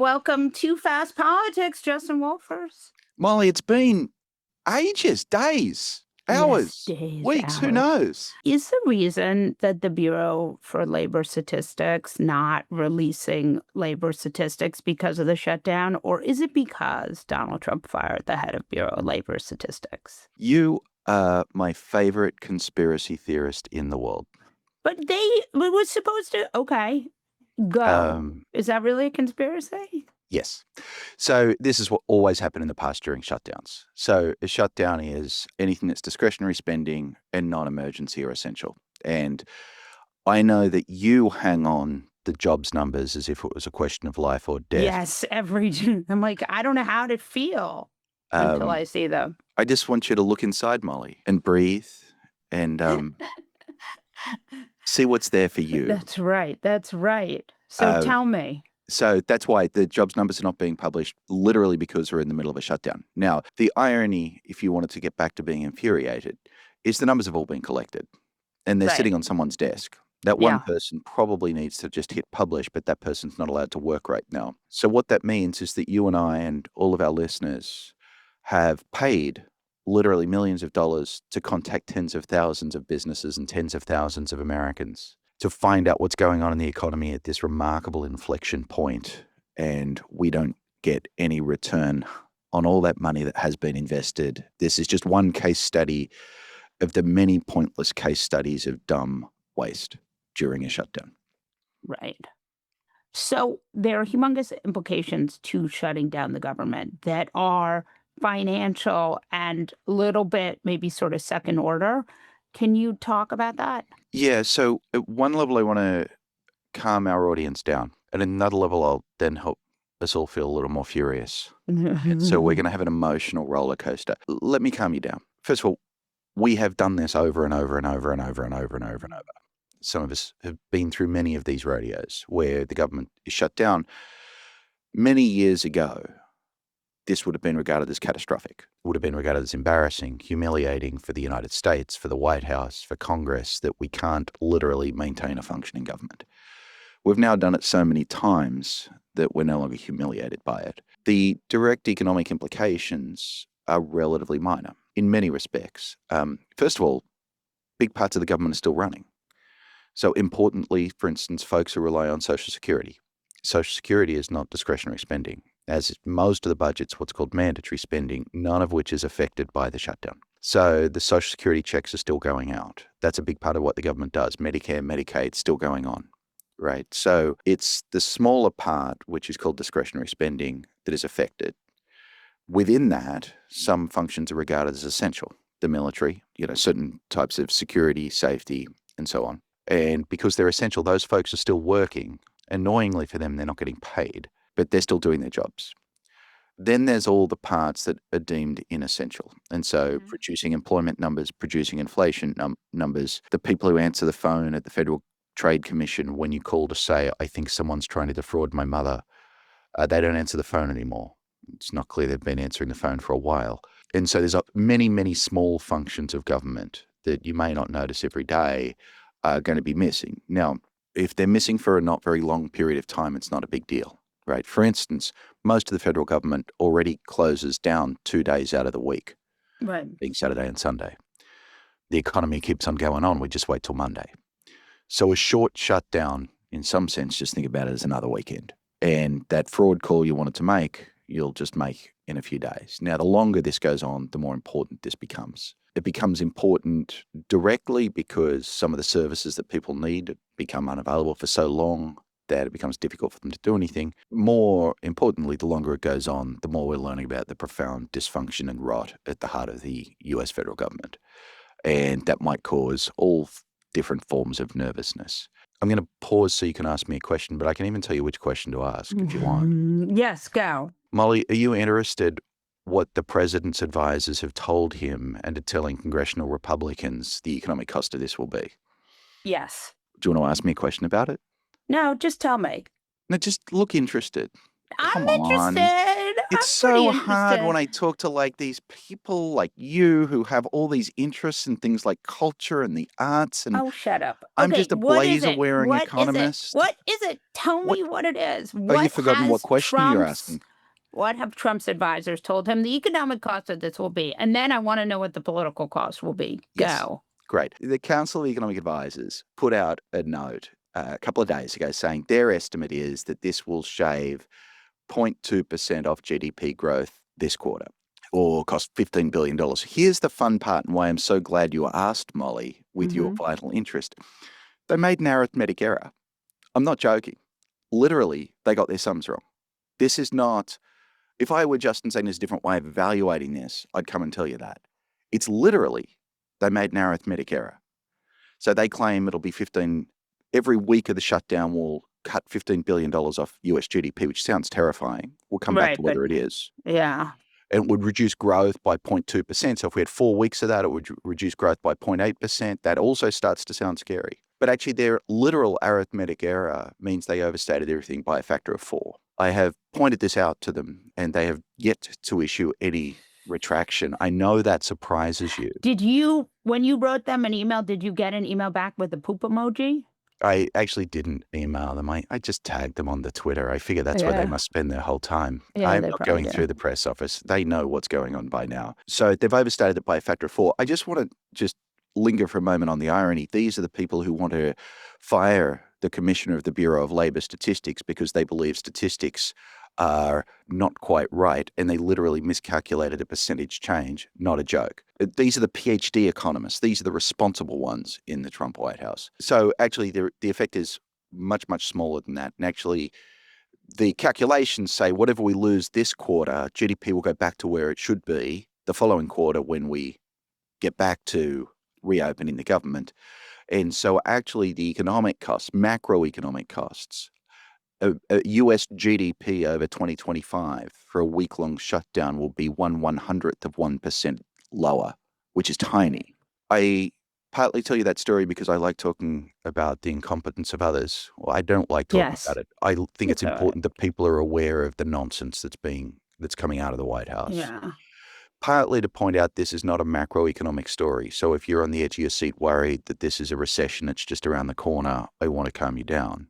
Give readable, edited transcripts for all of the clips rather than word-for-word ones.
Welcome to Fast Politics, Justin Wolfers. Molly, it's been ages, days, hours, Days, weeks, who hours. knows? Is the reason that the Bureau for Labor Statistics not releasing labor statistics because of the shutdown, or is it because Donald Trump fired the head of Bureau of Labor Statistics? You are my favorite conspiracy theorist in the world. But we were supposed to, go. Is that really a conspiracy? Yes. So this is what always happened in the past during shutdowns. So a shutdown is anything that's discretionary spending and non-emergency or essential. And I know that you hang on the jobs numbers as if it was a question of life or death. Yes, I'm like, I don't know how to feel until I see them. I just want you to look inside, Molly, and breathe and see what's there for you. That's right. So tell me. So that's why the jobs numbers are not being published, literally because we're in the middle of a shutdown. Now, the irony, if you wanted to get back to being infuriated, is the numbers have all been collected and they're Right. sitting on someone's desk. That one Yeah. person probably needs to just hit publish, but that person's not allowed to work right now. So what that means is that you and I and all of our listeners have paid literally millions of dollars to contact tens of thousands of businesses and tens of thousands of Americans to find out what's going on in the economy at this remarkable inflection point, and we don't get any return on all that money that has been invested. This is just one case study of the many pointless case studies of dumb waste during a shutdown. Right. So there are humongous implications to shutting down the government that are financial and a little bit maybe sort of second order. Can you talk about that? Yeah, so at one level, I want to calm our audience down. At another level, I'll then help us all feel a little more furious. And so we're going to have an emotional roller coaster. Let me calm you down. First of all, we have done this over and over and over and over and over and over and over. Some of us have been through many of these rodeos where the government is shut down. Many years ago, this would have been regarded as catastrophic, would have been regarded as embarrassing, humiliating for the United States, for the White House, for Congress, that we can't literally maintain a functioning government. We've now done it so many times that we're no longer humiliated by it. The direct economic implications are relatively minor in many respects. First of all, big parts of the government are still running. So importantly, for instance, folks who rely on Social Security. Social Security is not discretionary spending, as is most of the budget's what's called mandatory spending, none of which is affected by the shutdown. So the Social Security checks are still going out. That's a big part of what the government does. Medicare, Medicaid, still going on, right? So it's the smaller part, which is called discretionary spending, that is affected. Within that, some functions are regarded as essential. The military, certain types of security, safety, and so on. And because they're essential, those folks are still working. Annoyingly for them, they're not getting paid, but they're still doing their jobs. Then there's all the parts that are deemed inessential. And so producing employment numbers, producing inflation numbers, the people who answer the phone at the Federal Trade Commission when you call to say, I think someone's trying to defraud my mother, they don't answer the phone anymore. It's not clear they've been answering the phone for a while. And so there's many, many small functions of government that you may not notice every day are going to be missing. Now, if they're missing for a not very long period of time, it's not a big deal, right? For instance, most of the federal government already closes down 2 days out of the week, Right. being Saturday and Sunday. The economy keeps on going on. We just wait till Monday. So a short shutdown, in some sense, just think about it as another weekend. And that fraud call you wanted to make, you'll just make in a few days. Now, the longer this goes on, the more important this becomes. It becomes important directly because some of the services that people need become unavailable for so long that it becomes difficult for them to do anything. More importantly, the longer it goes on, the more we're learning about the profound dysfunction and rot at the heart of the US federal government. And that might cause all different forms of nervousness. I'm going to pause so you can ask me a question, but I can even tell you which question to ask if you want. Yes, go. Molly, are you interested what the president's advisors have told him and are telling congressional Republicans the economic cost of this will be? Yes. Do you want to ask me a question about it? No, just tell me. No, just look interested. I'm Come on. interested. It's pretty so hard interested. when I talk to like these people like you who have all these interests in things like culture and the arts, and Oh, shut up. I'm Okay, just a what is blazer it? wearing What is it? economist. What is it? Tell What? me what it is. Oh, you've forgotten what question you're asking. What have Trump's advisors told him the economic cost of this will be? And then I want to know what the political cost will be. Yes. Go. Great. The Council of Economic Advisors put out a note a couple of days ago saying their estimate is that this will shave 0.2% off GDP growth this quarter, or cost $15 billion. Here's the fun part and why I'm so glad you asked, Molly, with your vital interest. They made an arithmetic error. I'm not joking. Literally, they got their sums wrong. This is not, if I were Justin saying there's a different way of evaluating this, I'd come and tell you that. It's literally, they made an arithmetic error. So they claim it'll be every week of the shutdown will cut $15 billion off US GDP, which sounds terrifying. We'll come back to Right, but whether it is. yeah. And it would reduce growth by 0.2%. So if we had 4 weeks of that, it would reduce growth by 0.8%. That also starts to sound scary. But actually, their literal arithmetic error means they overstated everything by a factor of 4. I have pointed this out to them, and they have yet to issue any retraction. I know that surprises you. Did you, when you wrote them an email, did you get an email back with the poop emoji? I actually didn't email them. I just tagged them on the Twitter. I figure that's where they must spend their whole time. Yeah, I'm they not probably going do. through the press office. They know what's going on by now. So they've overstated it by a factor of 4. I just want to just linger for a moment on the irony. These are the people who want to fire the commissioner of the Bureau of Labor Statistics because they believe statistics are not quite right, and they literally miscalculated a percentage change. Not a joke. These are the PhD economists. These are the responsible ones in the Trump White House. So actually, the effect is much, much smaller than that. And actually, the calculations say whatever we lose this quarter, GDP will go back to where it should be the following quarter when we get back to reopening the government. And so actually the economic costs, macroeconomic costs, US GDP over 2025 for a week-long shutdown will be 1/100th of 1% lower, which is tiny. I partly tell you that story because I like talking about the incompetence of others. Well, I don't like talking Yes. about it. I think it's It's all right. important that people are aware of the nonsense that's coming out of the White House. Yeah. Partly to point out this is not a macroeconomic story. So if you're on the edge of your seat worried that this is a recession that's just around the corner, I want to calm you down.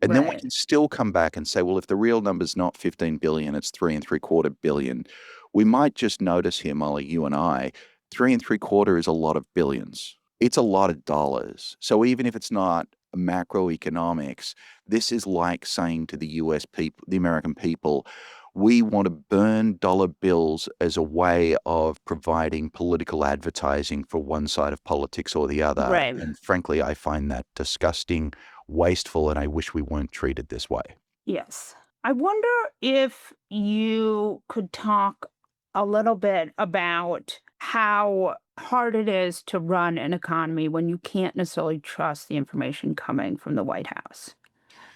And then we Right. can still come back and say, well, if the real number's not 15 billion, it's 3.75 billion. We might just notice here, Molly, you and I, 3.75 is a lot of billions. It's a lot of dollars. So even if it's not macroeconomics, this is like saying to the US people, the American people, we want to burn dollar bills as a way of providing political advertising for one side of politics or the other. Right. And frankly, I find that disgusting, wasteful, and I wish we weren't treated this way. Yes. I wonder if you could talk a little bit about how hard it is to run an economy when you can't necessarily trust the information coming from the White House,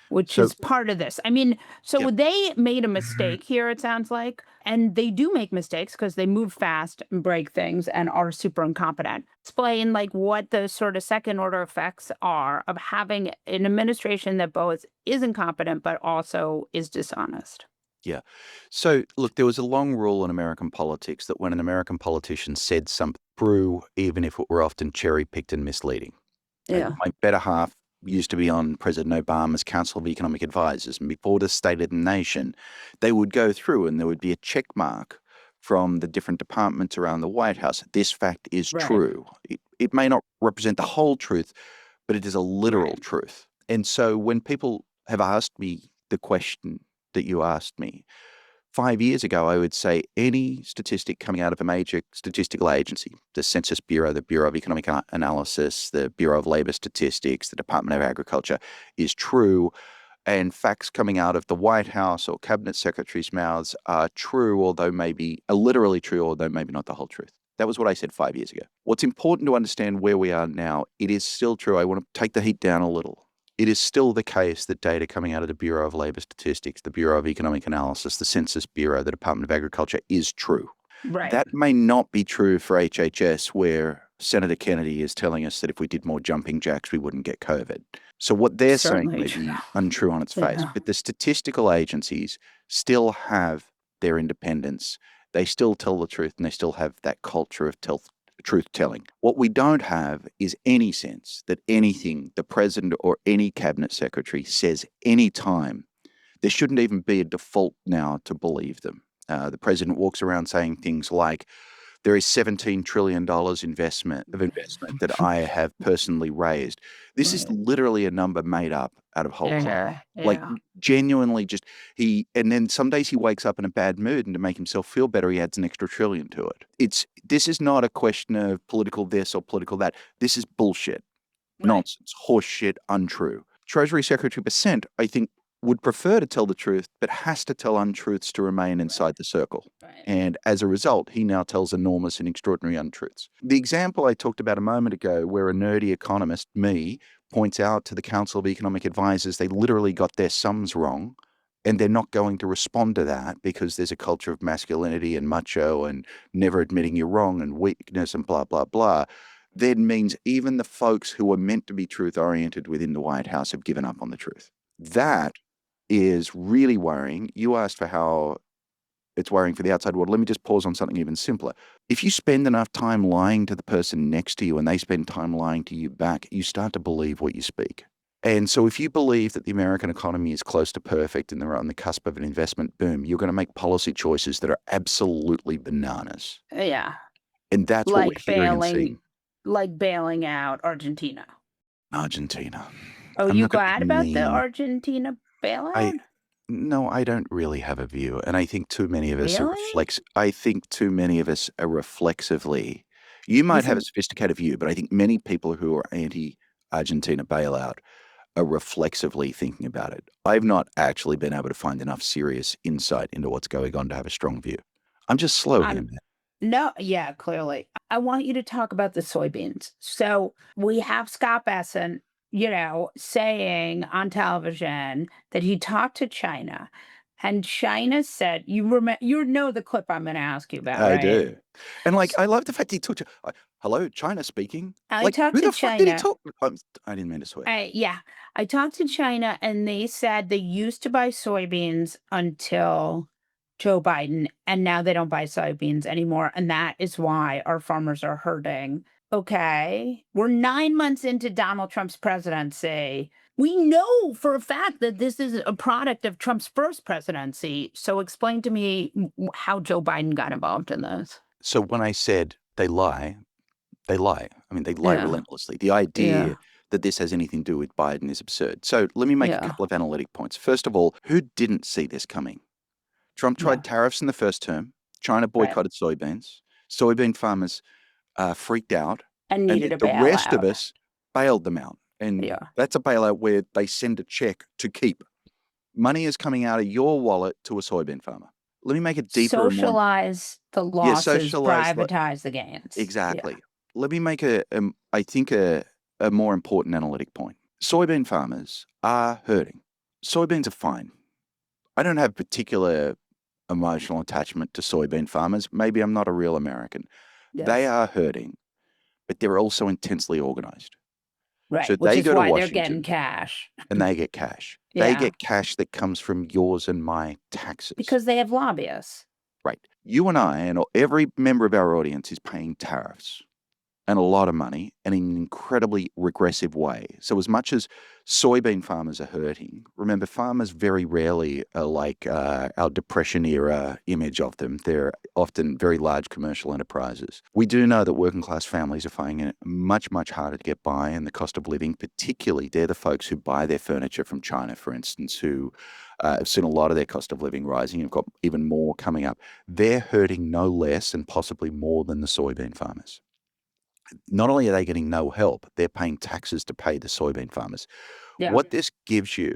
which So, is part of this. I mean, so yep. they made a mistake here, it sounds like, and they do make mistakes because they move fast and break things and are super incompetent. Explain like what the sort of second order effects are of having an administration that both is incompetent but also is dishonest. Yeah. So, look, there was a long rule in American politics that when an American politician said something true, even if it were often cherry picked and misleading. Yeah. My better half used to be on President Obama's Council of Economic Advisors, and before the State of the Nation, they would go through and there would be a check mark from the different departments around the White House. This fact is Right. true. It may not represent the whole truth, but it is a literal Right. truth. And so when people have asked me the question that you asked me, 5 years ago, I would say any statistic coming out of a major statistical agency, the Census Bureau, the Bureau of Economic Analysis, the Bureau of Labor Statistics, the Department of Agriculture, is true. And facts coming out of the White House or cabinet secretaries' mouths are true, literally true, although maybe not the whole truth. That was what I said 5 years ago. What's important to understand where we are now, it is still true. I want to take the heat down a little. It is still the case that data coming out of the Bureau of Labor Statistics, the Bureau of Economic Analysis, the Census Bureau, the Department of Agriculture is true. Right. That may not be true for HHS, where Senator Kennedy is telling us that if we did more jumping jacks, we wouldn't get COVID. So what they're saying Certainly may true. be untrue on its face, Yeah. but the statistical agencies still have their independence, they still tell the truth and they still have that culture of truth-telling. What we don't have is any sense that anything the president or any cabinet secretary says anytime, there shouldn't even be a default now to believe them. The president walks around saying things like, there is $17 trillion investment that I have personally raised. This is Right. literally a number made up out of whole cloth. Like Yeah. genuinely just and then some days he wakes up in a bad mood and to make himself feel better, he adds an extra trillion to it. This is not a question of political this or political that. This is bullshit, nonsense, horseshit, untrue. Treasury Secretary Percent, I think, would prefer to tell the truth, but has to tell untruths to remain inside the circle. Right. And as a result, he now tells enormous and extraordinary untruths. The example I talked about a moment ago, where a nerdy economist, me, points out to the Council of Economic Advisors they literally got their sums wrong, and they're not going to respond to that because there's a culture of masculinity and macho and never admitting you're wrong and weakness and blah, blah, blah, then means even the folks who are meant to be truth-oriented within the White House have given up on the truth. That is really worrying. You asked for how it's worrying for the outside world. Let me just pause on something even simpler. If you spend enough time lying to the person next to you and they spend time lying to you back, you start to believe what you speak. And so if you believe that the American economy is close to perfect and they're on the cusp of an investment boom, you're going to make policy choices that are absolutely bananas. Yeah. And that's what we're hearing and seeing. Like bailing out Argentina. Argentina. Oh, I'm you not going to glad be about the mean. Argentina bailout? No, I don't really have a view, and I think too many of us are Really? reflexively. You might have a Isn't sophisticated view, but I think many people who are anti-Argentina bailout are reflexively thinking about it. I've not actually been able to find enough serious insight into what's going on to have a strong view. I'm just slow here, I'm man. no, yeah, clearly. I want you to talk about the soybeans. So we have Scott Besson, saying on television that he talked to China, and China said, you know the clip I'm going to ask you about, I right? do. And, like, S- I love the fact he took to "Hello, China speaking." I Like, talked who to the fuck did he China. talk I didn't mean to swear. Yeah, I talked to China, and they said they used to buy soybeans until Joe Biden, and now they don't buy soybeans anymore, and that is why our farmers are hurting. Okay, we're 9 months into Donald Trump's presidency. We know for a fact that this is a product of Trump's first presidency. So explain to me how Joe Biden got involved in this. So when I said they lie, they lie. I mean, they lie Yeah, relentlessly. The idea yeah, that this has anything to do with Biden is absurd. So let me make a yeah, couple of analytic points. First of all, who didn't see this coming? Trump yeah, tried tariffs in the first term. China right. boycotted soybeans. Soybean farmers freaked out, And and needed then a the rest of bailout. us bailed them out. And Yeah. that's a bailout where they send a check to keep. Money is coming out of your wallet to a soybean farmer. Let me make it deeper and more. Socialize the Yeah, losses, socialize. privatize the gains. Yeah. Exactly. Let me make I think a more important analytic point. Soybean farmers are hurting. Soybeans are fine. I don't have particular emotional attachment to soybean farmers. Maybe I'm not a real American. They Yes. are hurting, but they're also intensely organized. Right. So Which they is go to why they're getting Washington cash. and they get cash. They Yeah. get cash that comes from yours and my taxes. Because they have lobbyists. Right. You and I and every member of our audience is paying tariffs and a lot of money and in an incredibly regressive way. So as much as soybean farmers are hurting, remember farmers very rarely are like our depression era image of them. They're often very large commercial enterprises. We do know that working class families are finding it much, much harder to get by, and the cost of living, particularly they're the folks who buy their furniture from China, for instance, who have seen a lot of their cost of living rising and have got even more coming up. They're hurting no less and possibly more than the soybean farmers. Not only are they getting no help, they're paying taxes to pay the soybean farmers. Yeah. What this gives you,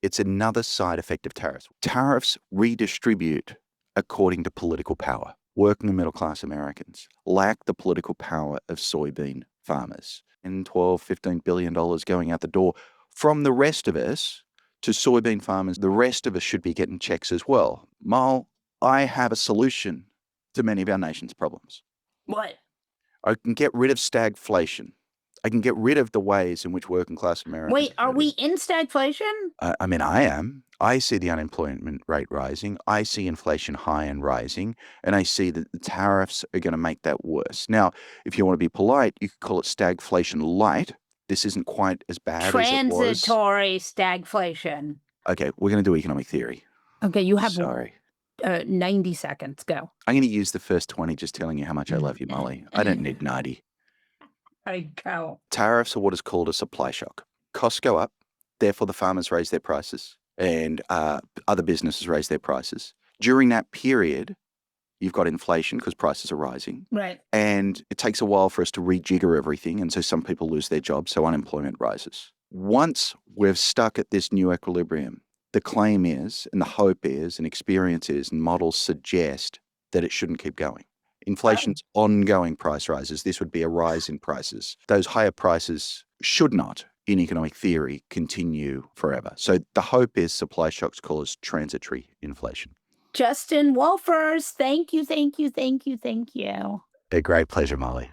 it's another side effect of tariffs. Tariffs redistribute according to political power. Working and middle class Americans lack the political power of soybean farmers. And $12, $15 billion going out the door from the rest of us to soybean farmers. The rest of us should be getting checks as well. Mal, I have a solution to many of our nation's problems. What? I can get rid of stagflation. I can get rid of the ways in which working class Americans. Wait, are we in stagflation? I mean, I am. I see the unemployment rate rising. I see inflation high and rising. And I see that the tariffs are going to make that worse. Now, if you want to be polite, you could call it stagflation light. This isn't quite as bad as it was. Transitory stagflation. Okay, we're going to do economic theory. Okay, you have Sorry. 90 seconds. Go. I'm going to use the first 20 just telling you how much I love you, Molly. I don't need 90. I go. Tariffs are what is called a supply shock. Costs go up, therefore the farmers raise their prices and other businesses raise their prices. During that period, you've got inflation because prices are rising. Right. And it takes a while for us to rejigger everything. And so some people lose their jobs, so unemployment rises. Once we're stuck at this new equilibrium, the claim is, and the hope is, and experience is, and models suggest that it shouldn't keep going. Inflation's ongoing price rises. This would be a rise in prices. Those higher prices should not, in economic theory, continue forever. So the hope is supply shocks cause transitory inflation. Justin Wolfers, thank you, thank you, thank you, thank you. A great pleasure, Molly.